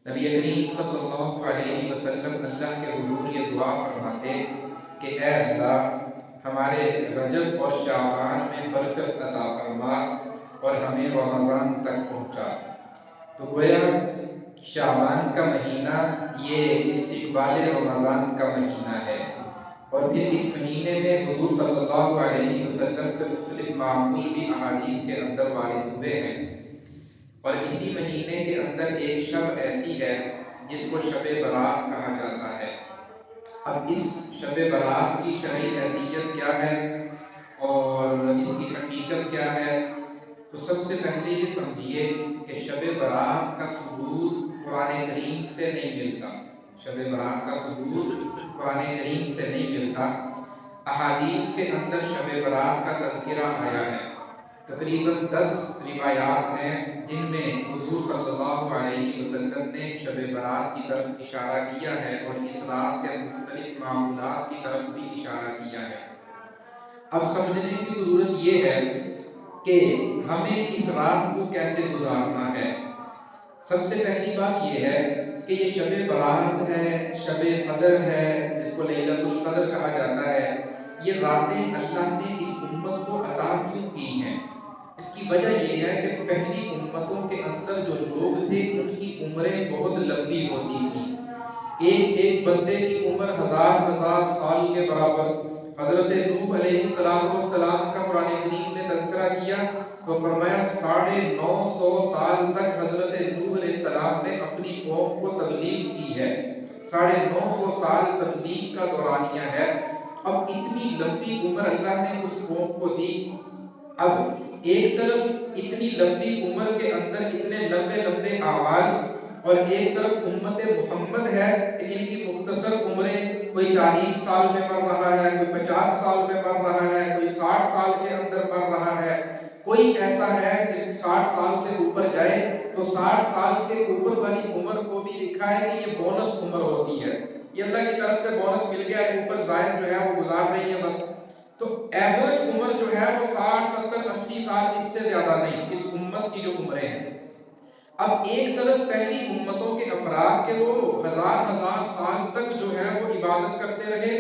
نبی کریم صلی اللہ علیہ وسلم اللہ کے حضور یہ دعا فرماتے کہ اے اللہ ہمارے رجب اور شعبان میں برکت عطا فرما اور ہمیں رمضان تک پہنچا۔ تو گویا شعبان کا مہینہ یہ استقبال رمضان کا مہینہ ہے، اور پھر اس مہینے میں حضور صلی اللہ علیہ وسلم سے مختلف معمول بھی احادیث کے اندر وارد ہوئے ہیں، اور اسی مہینے کے اندر ایک شب ایسی ہے جس کو شب برات کہا جاتا ہے۔ اب اس شب برات کی شرعی حیثیت کیا ہے اور اس کی حقیقت کیا ہے؟ تو سب سے پہلے یہ سمجھیے کہ شب برات کا ثبوت قرآن کریم سے نہیں ملتا۔ شب برات کا ثبوت قرآن کریم سے نہیں ملتا۔ احادیث کے اندر شب برات کا تذکرہ آیا ہے، تقریباً 10 روایات ہیں جن میں حضور صلی اللہ علیہ وسلم نے شب برات کی طرف اشارہ کیا ہے اور اس رات کے مختلف معمولات کی طرف بھی اشارہ کیا ہے۔ اب سمجھنے کی ضرورت یہ ہے کہ ہمیں اس رات کو کیسے گزارنا ہے۔ سب سے پہلی بات یہ ہے کہ یہ شب برات ہے، شب قدر ہے، جس کو لیلۃ القدر کہا جاتا ہے، یہ راتیں اللہ نے اس امت کو عطا کیوں کی ہیں؟ اس کی وجہ یہ ہے کہ پہلی امتوں کے اندر جو لوگ تھے ان کی عمریں بہت لمبی ہوتی تھیں، ایک بندے کی عمر ہزار سال کے برابر۔ حضرت نوح علیہ السلام کا قرآن کریم نے تذکرہ کیا تو فرمایا 950 سال تک حضرت نوح علیہ السلام نے اپنی قوم کو تبلیغ کی ہے۔ 950 سال تبلیغ کا دورانیہ ہے۔ اب اتنی لمبی عمر اللہ نے اس قوم کو دی۔ اب ایک طرف اتنی لمبی عمر کے اندر اتنے لمبے اعمال، اور ایک طرف امت محمد ہے کہ ان کی مختصر عمریں، کوئی 40 سال میں مر رہا ہے، کوئی 50 سال میں مر رہا ہے، کوئی 60 سال کے اندر مر رہا ہے، کوئی ایسا ہے جس 60 سال سے اوپر جائے تو 60 سال کے اوپر والی عمر کو بھی لکھا ہے کہ یہ بونس عمر ہوتی ہے، یہ اللہ کی طرف سے بونس مل گیا ہے، اوپر زائد جو ہے وہ گزار رہی ہے وقت۔ تو ایوریج عمر جو ہے وہ 60 70 80 سال، اس سے زیادہ نہیں اس امت کی جو عمریں ہیں۔ اب ایک طرف پہلی امتوں کے افراد کے وہ ہزار سال تک جو ہے وہ عبادت کرتے رہے،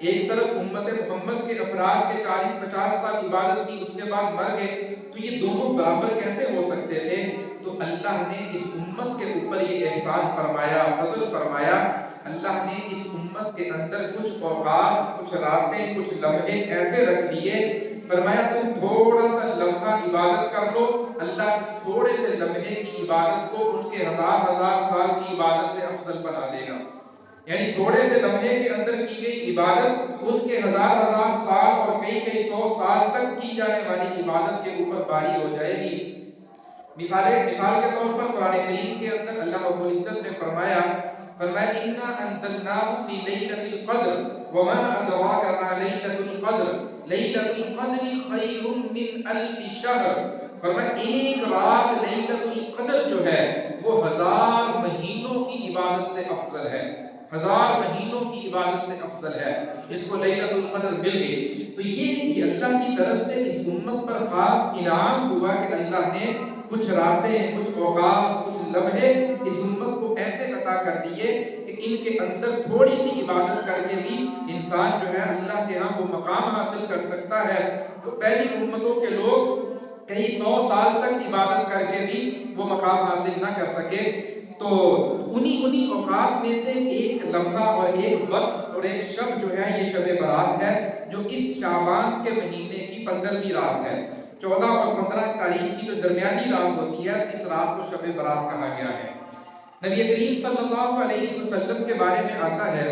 ایک طرف امت محمد کے افراد کے 40-50 سال عبادت کی، اس کے بعد مر گئے، تو یہ دونوں برابر کیسے ہو سکتے تھے؟ تو اللہ نے اس امت کے اوپر یہ احسان فرمایا، فضل فرمایا۔ اللہ نے اس امت کے اندر کچھ اوقات، کچھ راتیں، کچھ لمحے ایسے رکھ دیے، فرمایا تم تھوڑا سا لمحہ عبادت کر لو، اللہ اس تھوڑے سے لمحے کی عبادت کو ان کے ہزار سال کی عبادت سے افضل بنا دے گا۔ یعنی تھوڑے سے لمحے کے اندر کی گئی عبادت ان کے ہزار سال اور کئی 100 سال تک کی جانے والی عبادت کے اوپر باری ہو جائے گی۔ مثال کے طور پر قرآن کریم کے اندر اللہ رب العزت نے فرمایا اِنَّا أَنزَلْنَاهُ فِي لَيْلَةِ الْقَدْرِ وَمَا أَدْرَاكَ مَا لَيْلَةُ الْقَدْرِ لَيْلَةُ الْقَدْرِ خَيْرٌ مِّنْ أَلْفِ شَهْرٍ۔ فرمایا ایک رات لیلۃ القدر جو ہے وہ 1000 مہینوں کی عبادت سے افضل ہے، 1000 مہینوں کی عبادت سے افضل ہے، اس کو لیلۃ القدر مل گئی۔ تو یہ اللہ کی طرف سے اس امت پر خاص انعام ہوا کہ اللہ نے کچھ راتیں، کچھ اوقات، کچھ لمحے اس امت کو ایسے عطا کر دیے کہ ان کے اندر تھوڑی سی عبادت کر کے بھی انسان جو ہے اللہ کے ہاں وہ مقام حاصل کر سکتا ہے۔ تو پہلی امتوں کے لوگ کئی 100 سال تک عبادت کر کے بھی وہ مقام حاصل نہ کر سکے۔ تو انہی اوقات میں سے ایک لمحہ اور ایک وقت اور ایک شب جو ہے یہ شب برات ہے، جو اس شعبان کے مہینے کی 15ویں رات ہے۔ 14 اور 15 تاریخ کی جو درمیانی رات ہوتی ہے، اس رات کو شب برات کہا گیا ہے۔ نبی کریم صلی اللہ علیہ وسلم کے بارے میں آتا ہے،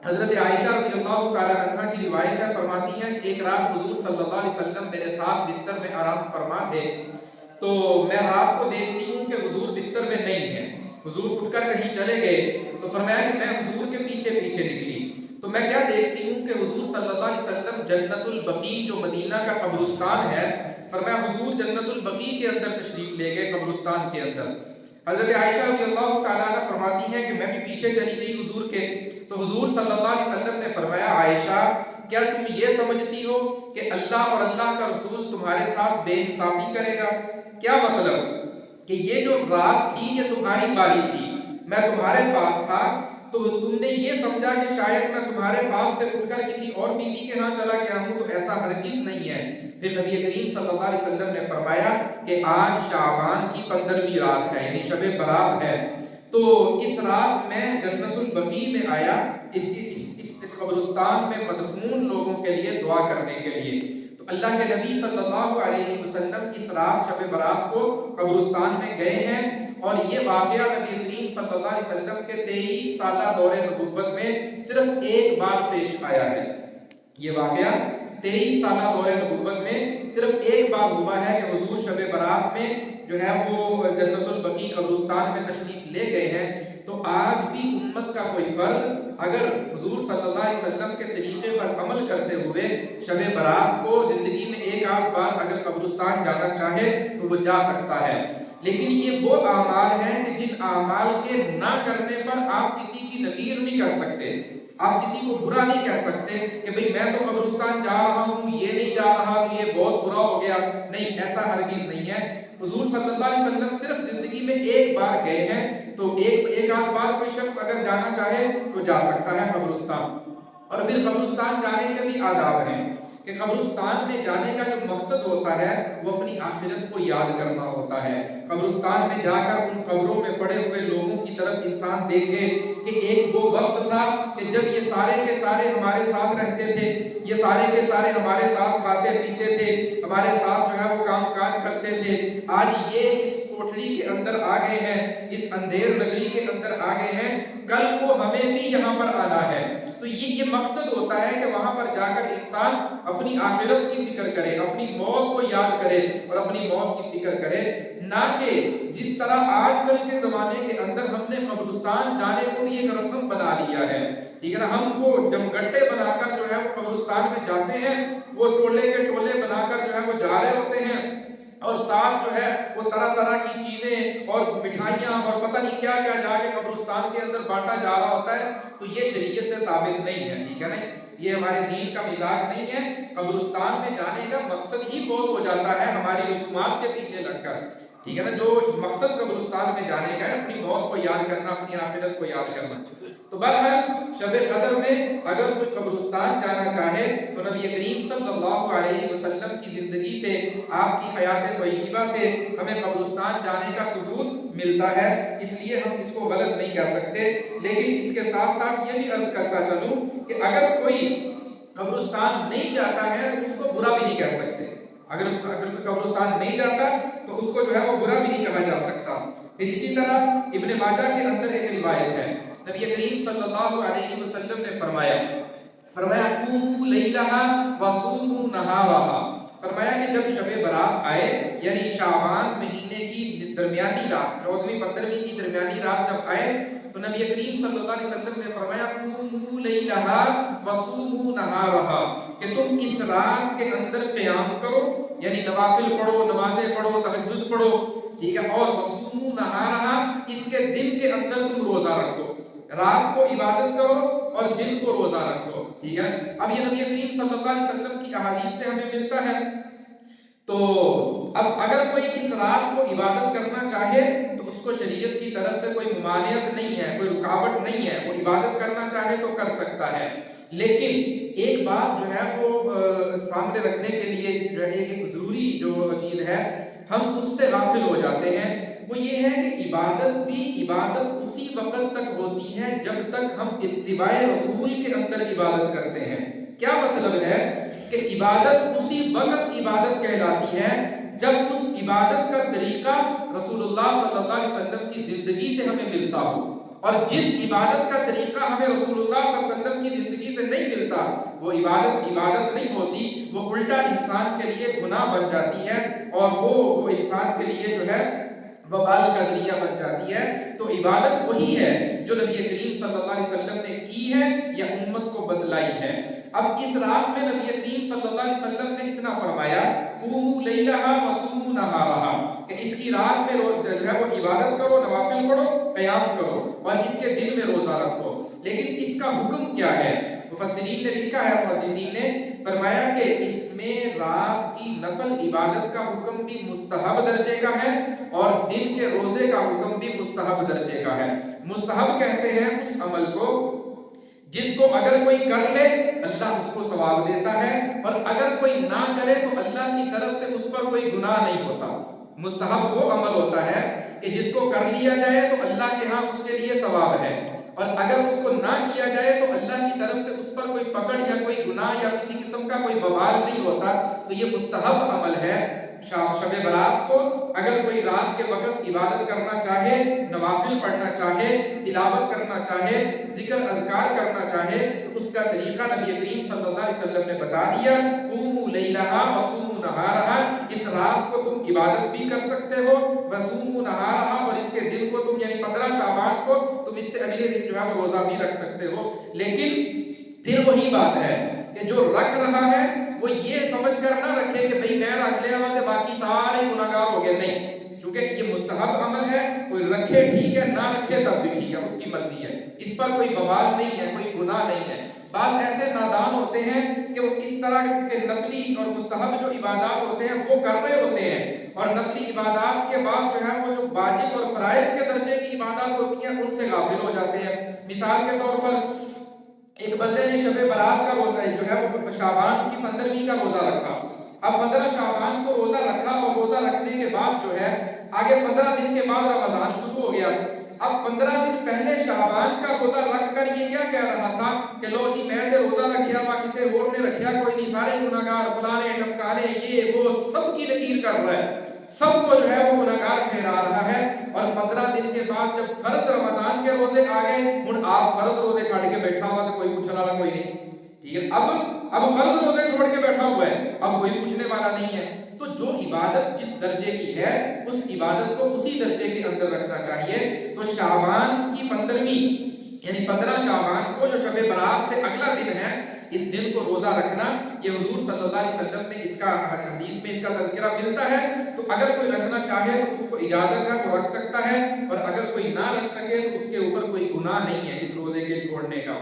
حضرت عائشہ رضی اللہ تعالی عنہ کی روایت ہے، فرماتی ہیں کہ ایک رات حضور صلی اللہ علیہ وسلم میرے ساتھ بستر میں آرام فرما تھے، تو میں رات کو دیکھتی ہوں کہ حضور بستر میں نہیں ہیں، حضور اٹھ کر کہیں چلے گئے، تو فرمایا کہ میں حضور کے پیچھے نکلی، تو میں کیا دیکھتی ہوں کہ حضور صلی اللہ علیہ وسلم جنت البقیع جو مدینہ کا قبرستان ہے، فرمایا حضور جنت البقیع کے اندر تشریف لے گئے، قبرستان کے اندر۔ حضرت عائشہ رضی اللہ تعالیٰ عنہ فرماتی ہیں کہ میں بھی پیچھے چلی گئی حضور کے، تو حضور صلی اللہ علیہ وسلم نے فرمایا عائشہ کیا تم یہ سمجھتی ہو کہ اللہ اور اللہ کا رسول تمہارے ساتھ بے انصافی کرے گا؟ کیا مطلب کہ یہ جو رات تھی یہ تمہاری باری تھی، میں تمہارے پاس تھا تو تم نے یہ سمجھا کہ شاید میں تمہارے پاس سے اٹھ کر کسی اور بیوی کے ہاں چلا گیا ہوں، تو ایسا ہرگز نہیں ہے۔ پھر نبی کریم صلی اللہ علیہ وسلم نے فرمایا کہ آج شعبان کی 15ویں رات ہے، یعنی شب برات ہے، تو اس رات میں جنت البقیع میں آیا اس قبرستان میں مدفون لوگوں کے لیے دعا کرنے کے لیے۔ تو اللہ کے نبی صلی اللہ علیہ وسلم اس رات شب برات کو قبرستان میں گئے ہیں، اور یہ واقعہ نبی کریم صلی اللہ علیہ وسلم کے 23 سالہ دور نبوت میں صرف ایک بار پیش آیا ہے۔ یہ واقعہ 23 سالہ دور نبوت میں صرف ایک بار ہوا ہے کہ حضور شب برات میں جو ہے وہ جنت البقیع قبرستان میں تشریف لے گئے ہیں۔ تو آج بھی امت کا کوئی فرد اگر حضور صلی اللہ علیہ وسلم کے طریقے پر عمل کرتے ہوئے شب برات کو زندگی میں ایک آدھ بار اگر قبرستان جانا چاہے تو وہ جا سکتا ہے، لیکن یہ وہ اعمال ہیں کہ جن اعمال کے نہ کرنے پر آپ کسی کی نکیر نہیں کر سکتے، آپ کسی کو برا نہیں کہہ سکتے کہ بھئی میں تو قبرستان جا رہا ہوں، یہ نہیں جا رہا تو یہ بہت برا ہو گیا، نہیں، ایسا ہرگز نہیں ہے۔ حضور صلی اللہ علیہ وسلم صرف زندگی میں ایک بار گئے ہیں، تو ایک آدھ بار کوئی شخص اگر جانا چاہے تو جا سکتا ہے قبرستان۔ اور پھر قبرستان جانے کے بھی آداب ہیں کہ قبرستان میں جانے کا جو مقصد ہوتا ہے وہ اپنی آخرت کو یاد کرنا ہوتا ہے۔ قبرستان میں جا کر ان قبروں میں پڑے ہوئے لوگوں کی طرف انسان دیکھے کہ ایک وہ وقت تھا کہ جب یہ سارے کے سارے ہمارے ساتھ رہتے تھے، یہ سارے کے سارے ہمارے ساتھ کھاتے پیتے تھے، ہمارے ساتھ جو ہے وہ کام کاج کرتے تھے، آج یہ اس کوٹھری کے اندر آ گئے ہیں، اس اندھیر نگری کے اندر آ گئے ہیں، کل کو ہمیں بھی یہاں پر آنا ہے۔ تو یہ مقصد ہوتا ہے کہ وہاں پر جا کر انسان اپنی آخرت کی فکر کرے، اپنی موت کو یاد کرے اور اپنی موت کی فکر کرے، نہ کہ جس طرح آج کل کے زمانے کے اندر ہم نے قبرستان جانے کو بھی ایک رسم بنا لیا ہے، ٹھیک ہے نا، ہم وہ جمگٹے بنا کر جو ہے وہ قبرستان میں جاتے ہیں، وہ ٹولے کے ٹولے بنا کر جو ہے وہ جا رہے ہوتے ہیں، اور ساتھ جو ہے وہ طرح طرح کی چیزیں اور مٹھائیاں اور پتہ نہیں کیا کیا جا کے قبرستان کے اندر بانٹا جا رہا ہوتا ہے۔ تو یہ شریعت سے ثابت نہیں ہے، ٹھیک ہے نا، یہ ہمارے دین کا مزاج نہیں ہے۔ قبرستان میں جانے کا مقصد ہی فوت ہو جاتا ہے ہماری رسومات کے پیچھے لگ کر، ٹھیک ہے نا، جو مقصد قبرستان میں جانے کا ہے اپنی موت کو یاد کرنا، اپنی آخرت کو یاد کرنا۔ تو بہرحال شب قدر میں اگر کوئی قبرستان جانا چاہے تو نبی کریم صلی اللہ علیہ وسلم کی زندگی سے، آپ کی حیات طیبہ سے ہمیں قبرستان جانے کا ثبوت ملتا ہے، اس لیے ہم اس کو غلط نہیں کہہ سکتے۔ لیکن اس کے ساتھ ساتھ یہ بھی عرض کرتا چلوں کہ اگر کوئی قبرستان نہیں جاتا ہے تو اس کو برا بھی نہیں کہہ سکتے، اگر کوئی قبرستان نہیں جاتا تو اس کو جو ہے وہ برا بھی نہیں کہا جا سکتا۔ پھر اسی طرح ابن ماجہ کے اندر ایک روایت ہے، نبی کریم صلی اللہ علیہ وسلم نے فرمایا قوموا لیلہا وصوموا نہارہا، فرمایا کہ جب شب برات آئے یعنی شعبان مہینے کی درمیانی رات، 14ویں 15ویں کی درمیانی رات جب آئے تو نبی کریم صلی اللہ علیہ وسلم نے فرمایا قوموا لیلہا وصوموا نہارہا، کہ تم اس رات کے اندر قیام کرو، یعنی نوافل پڑھو، نمازیں پڑھو، تہجد پڑھو، ٹھیک ہے، اور وصوموا نہارہا، اس کے دن کے اندر تم روزہ رکھو، رات کو عبادت کرو اور دن کو روزہ رکھو، ٹھیک ہے۔ اب یہ نبی کریم صلی اللہ علیہ وسلم کی احادیث سے ہمیں ملتا ہے۔ تو اب اگر کوئی اس رات کو عبادت کرنا چاہے تو اس کو شریعت کی طرف سے کوئی ممانعت نہیں ہے، کوئی رکاوٹ نہیں ہے، وہ عبادت کرنا چاہے تو کر سکتا ہے۔ لیکن ایک بات جو ہے وہ سامنے رکھنے کے لیے جو ہے ایک ضروری جو چیز ہے ہم اس سے غافل ہو جاتے ہیں، وہ یہ ہے کہ عبادت اسی وقت تک ہوتی ہے جب تک ہم اتباع رسول کے اندر عبادت کرتے ہیں۔ کیا مطلب ہے کہ عبادت اسی وقت عبادت کہلاتی ہے جب اس عبادت کا طریقہ رسول اللہ صلی اللہ علیہ وسلم کی زندگی سے ہمیں ملتا ہو، اور جس عبادت کا طریقہ ہمیں رسول اللہ صلی اللہ علیہ وسلم کی زندگی سے نہیں ملتا وہ عبادت نہیں ہوتی، وہ الٹا انسان کے لیے گناہ بن جاتی ہے، اور وہ انسان کے لیے جو ہے وبال کا ذریعہ بن جاتی ہے۔ تو عبادت وہی ہے جو نبی کریم صلی اللہ علیہ وسلم نے کی ہے یا امت کو بتلائی ہے۔ اب اس رات میں نبی کریم صلی اللہ علیہ وسلم نے اتنا فرمایا قوموا لیلہا وصوموا نہارہا، کہ اس کی رات میں جو ہے وہ عبادت کرو، نوافل پڑھو، قیام کرو۔ اور اس کے دن میں روزہ رکھو، لیکن اس کا حکم کیا ہے؟ مفسرین نے لکھا ہے، محدثین نے فرمایا کہ اس میں رات کی نفل عبادت کا حکم بھی مستحب درجے کا ہے اور دن کے روزے کا حکم بھی مستحب درجے کا ہے۔ مستحب کہتے ہیں اس عمل کو جس کو اگر کوئی کر لے اللہ اس کو ثواب دیتا ہے، اور اگر کوئی نہ کرے تو اللہ کی طرف سے اس پر کوئی گناہ نہیں ہوتا۔ مستحب وہ عمل ہوتا ہے کہ جس کو کر لیا جائے تو اللہ کے ہاں اس کے لیے ثواب ہے، اور اگر اس کو نہ کیا جائے تو اللہ کی طرف سے اس پر کوئی پکڑ یا کوئی گناہ یا کسی قسم کا کوئی وبال نہیں ہوتا۔ تو یہ مستحب عمل ہے۔ شب برات کو اگر کوئی رات کے وقت عبادت کرنا چاہے، نوافل پڑھنا چاہے، تلاوت کرنا چاہے، ذکر اذکار کرنا چاہے، تو اس کا طریقہ نبی کریم صلی اللہ علیہ وسلم نے بتا دیا، قوموا لیلہا وصوموا نہارہا، اس رات کو تم عبادت بھی کر سکتے ہو، وصوموا نہارہا، اور اس کے دن کو تم یعنی 15 شعبان کو تم اس سے اگلے دن جو ہے وہ روزہ بھی رکھ سکتے ہو۔ لیکن پھر وہی بات ہے کہ جو رکھ رہا ہے وہ یہ سمجھ کر نہ رکھے کہ بھئی میں رکھ لیا ہوا تو باقی سارے گناہگار ہو گئے، نہیں، چونکہ یہ مستحب عمل ہے، کوئی رکھے ٹھیک ہے، نہ رکھے تب بھی ٹھیک ہے، اس کی مرضی ہے، اس پر کوئی بوال نہیں ہے، کوئی گناہ نہیں ہے۔ بعض ایسے نادان ہوتے ہیں کہ وہ اس طرح کے نفلی اور مستحب جو عبادات ہوتے ہیں وہ کر رہے ہوتے ہیں، اور نفلی عبادات کے بعد جو ہے وہ جو واجب اور فرائض کے درجے کی عبادات ہوتی ہیں ان سے غافل ہو جاتے ہیں۔ مثال کے طور پر ایک بندے نے شب برات کا روزہ جو ہے وہ شعبان کی 15ویں کا روزہ رکھا، اب 15 شعبان کو روزہ رکھا، اور روزہ رکھنے کے بعد جو ہے آگے 15 دن کے بعد رمضان شروع ہو گیا۔ اب 15 دن پہلے شعبان کا روزہ رکھ کر یہ کیا کہہ رہا تھا کہ لو جی میں نے روزہ رکھیا، باقی سے اور نے رکھیا کوئی نہیں، سارے گناہگار فلانے ڈمکانے یہ وہ سب کی لکیر کر رہا ہے، سب کو جو ہے وہ گناہگار ٹھہرا رہا ہے۔ اور 15 دن کے بعد جب فرض رمضان کے روزے آ گئے، ہن آپ فرض روزے چھاڑ کے بیٹھا ہوا تو کوئی پوچھنے والا کوئی نہیں، ٹھیک ہے، اب فرض روزے چھوڑ کے بیٹھا ہوا ہے، اب کوئی پوچھنے والا نہیں ہے۔ تو جو عبادت جس درجے کی ہے اس عبادت کو اسی درجے کے اندر رکھنا چاہیے۔ تو شعبان کی 15ویں یعنی 15 شعبان کو جو شب برات سے اگلا دن ہے، اس دن کو روزہ رکھنا، یہ حضور صلی اللہ علیہ وسلم میں اس کا حدیث میں اس کا تذکرہ ملتا ہے۔ تو اگر کوئی رکھنا چاہے تو اس کو اجازت ہے، وہ رکھ سکتا ہے، اور اگر کوئی نہ رکھ سکے تو اس کے اوپر کوئی گناہ نہیں ہے اس روزے کے چھوڑنے کا۔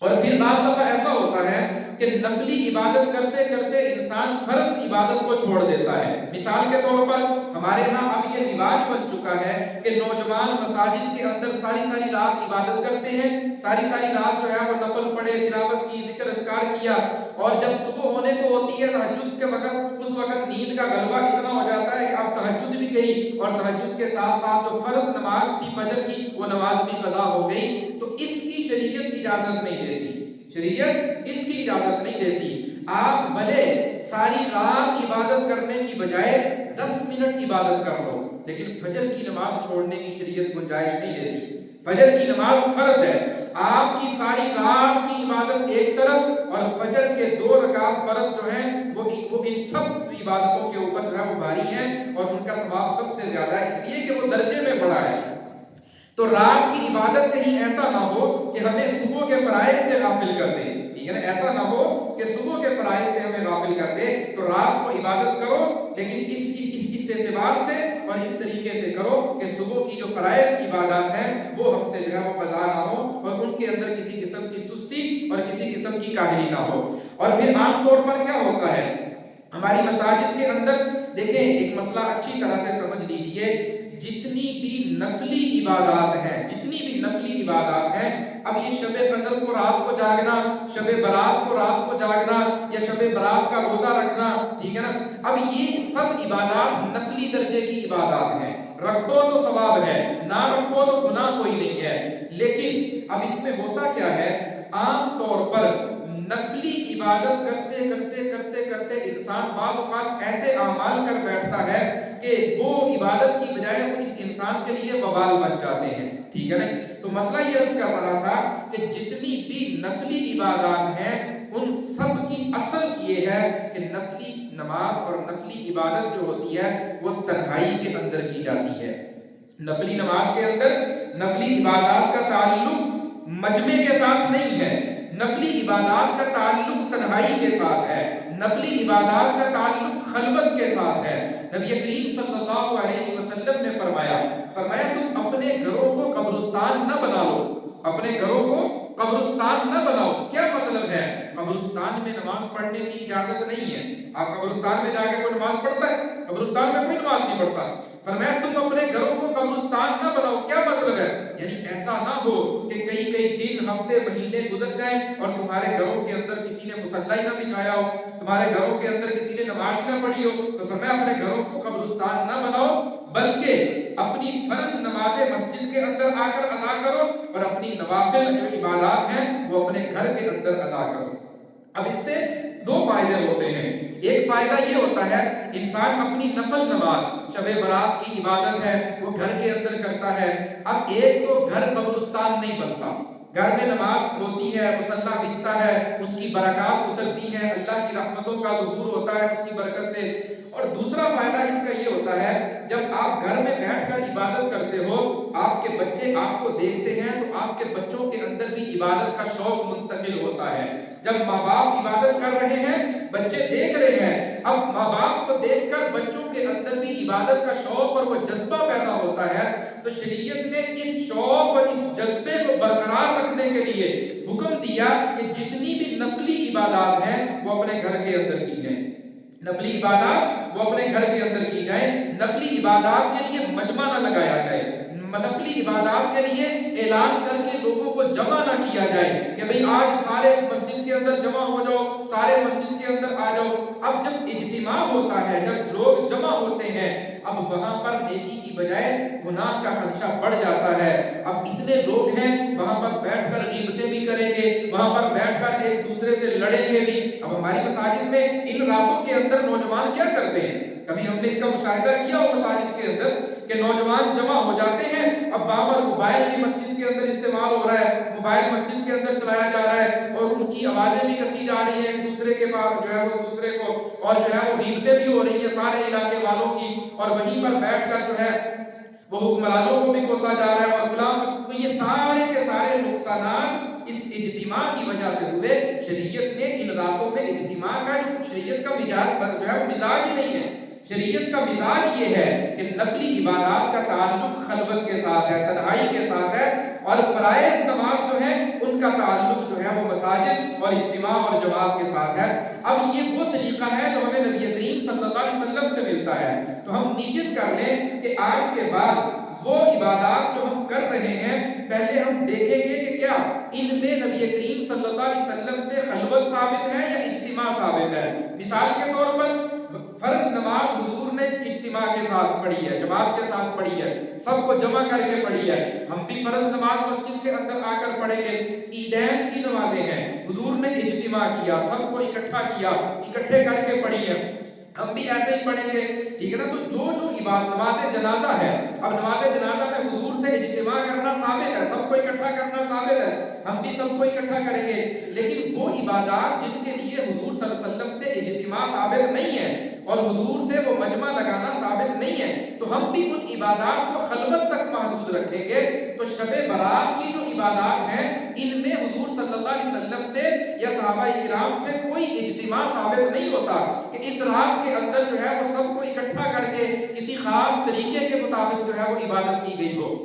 اور پھر بعض دفعہ ایسا ہوتا ہے کہ نفلی عبادت کرتے کرتے انسان فرض عبادت کو چھوڑ دیتا ہے۔ مثال کے طور پر ہمارے ہاں اب یہ رواج بن چکا ہے کہ نوجوان مساجد کے اندر ساری رات عبادت کرتے ہیں، ساری رات جو ہے وہ نفل پڑھے، تلاوت کی، ذکر اذکار کیا، اور جب صبح ہونے کو ہوتی ہے تہجد کے وقت، اس وقت نیند کا غلبہ اتنا ہو جاتا ہے کہ اب تہجد بھی گئی، اور تہجد کے ساتھ ساتھ جو فرض نماز تھی فجر کی وہ نماز بھی قضا ہو گئی۔ تو اس کی شریعت اجازت نہیں دیتی، شریعت اس کی اجازت نہیں دیتی۔ آپ بھلے ساری رات عبادت کرنے کی بجائے 10 منٹ عبادت کر لو، لیکن فجر کی نماز چھوڑنے کی شریعت گنجائش نہیں دیتی۔ فجر کی نماز فرض ہے، آپ کی ساری رات کی عبادت ایک طرف، اور فجر کے 2 رکعت فرض جو ہیں وہ ان سب عبادتوں کے اوپر جو ہے وہ بھاری ہیں، اور ان کا ثواب سب سے زیادہ ہے، اس لیے کہ وہ درجے میں بڑا ہے۔ تو رات کی عبادت کہیں ایسا نہ ہو کہ ہمیں صبح کے فرائض سے غافل کر دے، ٹھیک ہے نا، ایسا نہ ہو کہ صبح کے فرائض سے ہمیں غافل کر دے۔ تو رات کو عبادت کرو، لیکن اس اعتبار سے اور اس طریقے سے کرو کہ صبح کی جو فرائض عبادات ہیں وہ ہم سے جو ہے وہ قضا نہ ہو، اور ان کے اندر کسی قسم کی سستی اور کسی قسم کی کاہلی نہ ہو۔ اور پھر عام طور پر کیا ہوتا ہے ہماری مساجد کے اندر، دیکھیں ایک مسئلہ اچھی طرح سے سمجھ لیجئے، جتنی بھی نفلی عبادات ہیں، اب یہ شب قدر کو رات کو جاگنا، شب برات کو رات کو جاگنا، یا شب برات کا روزہ رکھنا، ٹھیک ہے نا، اب یہ سب عبادات نفلی درجے کی عبادات ہیں، رکھو تو ثواب ہے، نہ رکھو تو گناہ کوئی نہیں ہے۔ لیکن اب اس میں ہوتا کیا ہے، عام طور پر نفلی عبادت کرتے انسان بعض اوقات ایسے اعمال کر بیٹھتا ہے کہ وہ عبادت کی بجائے وہ اس انسان کے لیے وبال بن جاتے ہیں، ٹھیک ہے نا۔ تو مسئلہ یہ عرض کر رہا تھا کہ جتنی بھی نفلی عبادات ہیں ان سب کی اصل یہ ہے کہ نفلی نماز اور نفلی عبادت جو ہوتی ہے وہ تنہائی کے اندر کی جاتی ہے۔ نفلی نماز کے اندر نفلی عبادات کا تعلق مجمع کے ساتھ نہیں ہے، نفلی عبادات کا تعلق تنہائی کے ساتھ ہے، نفلی عبادات کا تعلق خلوت کے ساتھ ہے۔ نبی کریم صلی اللہ علیہ وسلم نے فرمایا تم اپنے گھروں کو قبرستان نہ بنا لو، اپنے گھروں کو قبرستان نہ بناؤ۔ کیا مطلب ہے؟ قبرستان میں نماز پڑھنے کی اجازت نہیں ہے۔ آپ قبرستان میں جا کے کوئی نماز پڑھتا ہے؟ قبرستان میں کوئی نماز نہیں پڑھتا۔ فرمایا تم اپنے گھروں کو قبرستان نہ بناؤ۔ کیا مطلب ہے؟ یعنی ایسا نہ ہو کہ کئی دن، ہفتے، مہینے گزر جائیں اور تمہارے گھروں کے اندر کسی نے مصلی نہ بچھایا ہو، تمہارے گھروں کے اندر کسی نے نماز نہ پڑھی ہو۔ تو فرمایا اپنے گھروں کو قبرستان نہ بناؤ، بلکہ اپنی فرض نمازیں مسجد کے اندر آ کر ادا کرو اور اپنی نوافل جو عبادات ہیں وہ اپنے گھر کے اندر ادا کرو۔ اب اس سے دو فائدے ہوتے ہیں۔ ایک فائدہ یہ ہوتا ہے انسان اپنی نفل نماز، شب برات کی عبادت ہے، وہ گھر کے اندر کرتا ہے۔ اب ایک تو گھر قبرستان نہیں بنتا، گھر میں نماز ہوتی ہے، مصلی بچتا ہے، اس کی برکات اترتی ہے، اللہ کی رحمتوں کا ظہور ہوتا ہے اس کی برکت سے۔ اور دوسرا فائدہ اس کا یہ ہوتا ہے جب آپ گھر میں بیٹھ کر عبادت کرتے ہو، آپ کے بچے آپ کو دیکھتے ہیں تو آپ کے بچوں کے اندر بھی عبادت کا شوق منتقل ہوتا ہے۔ جب ماں باپ عبادت کر رہے ہیں، بچے دیکھ رہے ہیں، اب ماں باپ کو دیکھ کر بچوں کے اندر بھی عبادت کا شوق اور وہ جذبہ پیدا ہوتا ہے۔ تو شریعت نے اس شوق اور اس جذبے کو برقرار رکھنے کے لیے حکم دیا کہ جتنی بھی نفلی عبادات ہیں وہ اپنے گھر کے اندر کی جائیں، نفلی عبادات وہ اپنے گھر کے اندر کی جائیں۔ نفلی عبادات کے لیے مجمع نہ لگایا جائے، نفلی عبادات کے لیے اعلان کر کے لوگوں کو جمع نہ کیا جائے کہ بھئی آج سارے مسجد کے اندر جمع ہو جاؤ، سارے مسجد کے اندر آ جاؤ۔ اب جب اجتماع ہوتا ہے، جب لوگ جمع ہوتے ہیں، اب وہاں پر نیکی کی بجائے گناہ کا خدشہ بڑھ جاتا ہے۔ اب اتنے لوگ ہیں، وہاں پر بیٹھ کر غیبتیں بھی کریں گے، وہاں پر بیٹھ کر ایک دوسرے سے لڑیں گے بھی۔ اب ہماری مساجد میں ان راتوں کے اندر نوجوان کیا کرتے ہیں؟ کبھی ہم نے اس کا مشاہدہ کیا ہو مساجد کے اندر کہ نوجوان جمع ہو جاتے ہیں، اب وہاں پر موبائل بھی مسجد کے اندر استعمال ہو رہا ہے، موبائل مسجد کے اندر چلایا جا رہا ہے اور اونچی آوازیں بھی کسی جا رہی ہیں ایک دوسرے کے پاس جو ہے وہ دوسرے کو، اور جو ہے وہ غیبتیں بھی ہو رہی ہیں سارے علاقے والوں کی، اور وہیں پر بیٹھ کر جو ہے وہ حکمرانوں کو بھی کوسا جا رہا ہے اور فلاں۔ تو یہ سارے کے سارے نقصانات اس اجتماع کی وجہ سے ہوئے۔ شریعت نے ان راتوں میں اجتماع کا جو شریعت کا مزاج جو ہے وہ مزاج ہی نہیں ہے۔ شریعت کا مزاج یہ ہے کہ نفلی عبادات کا تعلق خلوت کے ساتھ ہے، تنہائی کے ساتھ ہے، اور فرائض نماز جو ہے ان کا تعلق جو ہے وہ مساجد اور اجتماع اور جماعت کے ساتھ ہے۔ اب یہ وہ طریقہ ہے جو ہمیں نبی کریم صلی اللہ علیہ وسلم سے ملتا ہے۔ تو ہم نیت کر لیں کہ آج کے بعد وہ عبادات جو ہم کر رہے ہیں، پہلے ہم دیکھیں گے کہ کیا ان میں نبی کریم صلی اللہ علیہ وسلم سے خلوت ثابت ہے یا اجتماع ثابت ہے۔ مثال کے طور پر فرض نماز حضور نے اجتماع کے ساتھ پڑھی ہے، جماعت کے ساتھ پڑھی ہے، سب کو جمع کر کے پڑھی ہے۔ ہم بھی فرض نماز مسجد کے اندر آ کر پڑھیں گے۔ عیدین کی نمازیں ہیں، حضور نے اجتماع کیا، سب کو اکٹھا کیا، اکٹھے کر کے پڑھی ہے، ہم بھی ایسے ہی پڑھیں گے، ٹھیک ہے نا۔ تو جو عبادت نماز جنازہ ہے، اب نماز جنازہ میں حضور سے اجتماع کرنا ثابت ہے، سب کو اکٹھا کرنا ثابت ہے، ہم بھی سب کو اکٹھا کریں گے۔ لیکن وہ عبادات جن کے لیے حضور صلی اللہ علیہ وسلم سے اجتماع ثابت نہیں ہے اور حضور سے وہ مجمع لگانا ثابت نہیں ہے، تو ہم بھی ان عبادات کو خلوت تک محدود رکھیں گے۔ تو شب برات کی جو عبادات ہیں ان میں حضور صلی اللہ علیہ وسلم سے یا صحابہ کرام سے کوئی اجتماع ثابت نہیں ہوتا کہ اس رات کے اندر جو ہے وہ سب کو اکٹھا کر کے کسی خاص طریقے کے مطابق جو ہے وہ عبادت کی گئی ہو۔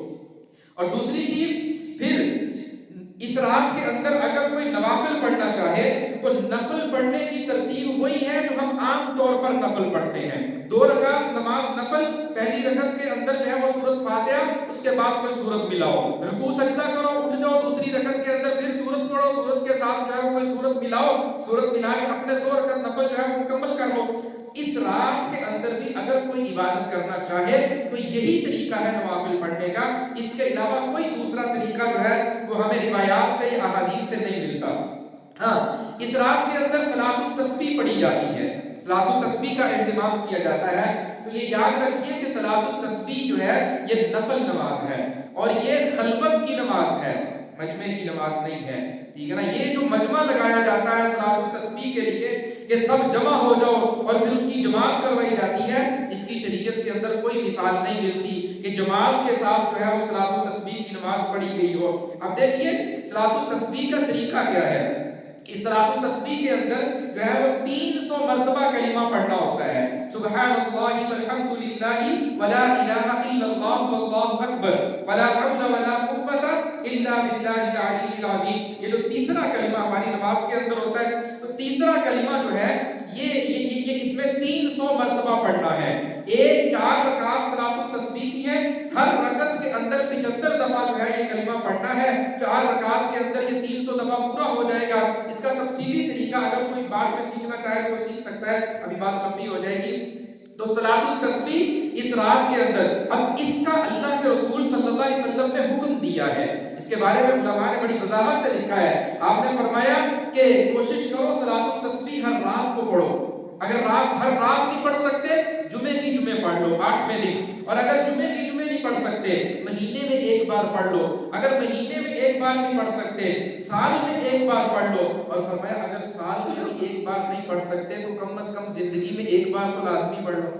اور دوسری چیز، پھر اس رات کے اندر اگر کوئی نوافل پڑھنا چاہے تو نفل پڑھنے کی ترتیب وہی ہے جو ہم عام طور پر نفل پڑھتے ہیں۔ 2 رکعت نماز نفل، پہلی رکعت کے اندر جو ہے وہ سورۃ فاتحہ، اس کے بعد کوئی سورت ملاؤ، رکوع سجدہ کرو، اٹھ جاؤ، دوسری رکعت کے اندر پھر سورت پڑھو، سورت کے ساتھ جو ہے وہ کوئی سورت ملاؤ، سورت ملا کے اپنے 2 رکعت نفل جو ہے وہ مکمل کر لو۔ اس رات کے اندر بھی اگر کوئی عبادت کرنا چاہے تو یہی طریقہ ہے نوافل پڑھنے کا، اس کے علاوہ کوئی دوسرا طریقہ جو ہے وہ ہمیں روایات سے یا احادیث سے نہیں ملتا۔ ہاں، اس رات کے اندر صلاۃ التسبیح پڑھی جاتی ہے، صلاۃ التسبیح کا اہتمام کیا جاتا ہے۔ تو یہ یاد رکھیے کہ صلاۃ التسبیح جو ہے یہ نفل نماز ہے اور یہ خلوت کی نماز ہے۔ مجمع کی نماز نہیں ہے، ٹھیک ہے نا۔ یہ جو مجمع لگایا جاتا ہے صلاۃ التسبیح کے لیے کہ سب جمع ہو جاؤ اور پھر اس کی جماعت کروائی جاتی ہے، اس کی شریعت کے اندر کوئی مثال نہیں ملتی کہ جماعت کے ساتھ جو ہے وہ صلاۃ التسبیح کی نماز پڑھی گئی ہو۔ اب دیکھیے صلاۃ التسبیح کا طریقہ کیا ہے کہ صلاۃ التسبیح کے اندر جو ہے وہ 300 مرتبہ کلمہ پڑھنا ہوتا ہے، سبحان اللہ والحمد للہ ولا الہ الا اللہ واللہ اکبر ولا حول ولا قوت الا باللہ العلی العظیم۔ یہ جو تیسرا کلمہ ہماری نماز کے اندر ہوتا ہے، تو تیسرا کلمہ جو ہے یہ اس میں 300 مرتبہ پڑھنا ہے۔ ایک 4 رکعت صلاۃ التسبیح کی ہے، ہر رکعت کے اندر 75 دفعہ جو ہے یہ کلمہ پڑھنا ہے، 4 رکعت کے اندر یہ 300 دفعہ پورا ہو جائے گا۔ اس کا تفصیلی طریقہ اگر کوئی بعد میں سیکھنا چاہے تو وہ سیکھ سکتا ہے، ابھی بات لمبی ہو جائے گی۔ تو صلاۃ التسبیح اس رات کے اندر، اب اس کا اللہ کے رسول صلی اللہ علیہ وسلم نے حکم دیا ہے، اس کے بارے میں علماء نے بڑی وضاحت سے لکھا ہے۔ آپ نے فرمایا کہ کوشش کرو صلاۃ التسبیح ہر رات کو پڑھو، اگر ہر رات نہیں پڑھ سکتے جمعے کی جمعے پڑھ لو 8ویں دن، اور اگر جمعے کی جمعے نہیں پڑھ سکتے مہینے میں ایک بار پڑھ لو، اگر مہینے میں ایک بار نہیں پڑھ سکتے سال میں ایک بار پڑھ لو، اور فرمایا اگر سال میں ایک بار نہیں پڑھ سکتے تو کم از کم زندگی میں ایک بار تو لازمی پڑھ لو۔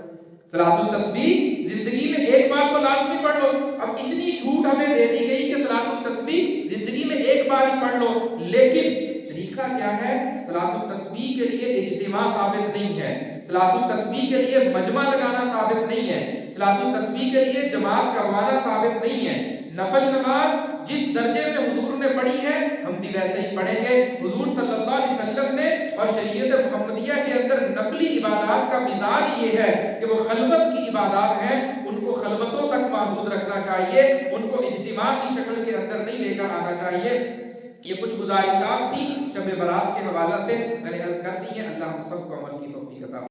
صلاۃ التسبیح زندگی میں ایک بار تو لازمی پڑھ لو۔ اب اتنی چھوٹ ہمیں دے دی گئی کہ صلاۃ التسبیح زندگی میں ایک بار ہی پڑھ لو، لیکن طریقہ کیا ہے؟ صلاۃ التسبیح کے لیے اجتماع ثابت نہیں ہے، صلاۃ التسبیح کے لیے مجمع لگانا ثابت نہیں ہے، صلاۃ التسبیح کے لیے جماعت کروانا ثابت نہیں ہے۔ نفل نماز جس درجے میں حضور نے پڑھی ہے ہم بھی ویسے ہی پڑھیں گے۔ حضور صلی اللہ علیہ وسلم نے اور شریعت محمدیہ کے اندر نفلی عبادات کا مزاج یہ ہے کہ وہ خلوت کی عبادات ہیں، ان کو خلوتوں تک محدود رکھنا چاہیے، ان کو اجتماع کی شکل کے اندر نہیں لے کر آنا چاہیے۔ یہ کچھ گزارشات تھی شب برات کے حوالہ سے، میں نے عرض کر دی ہے۔ اللہ ہم سب کو عمل کی توفیق عطا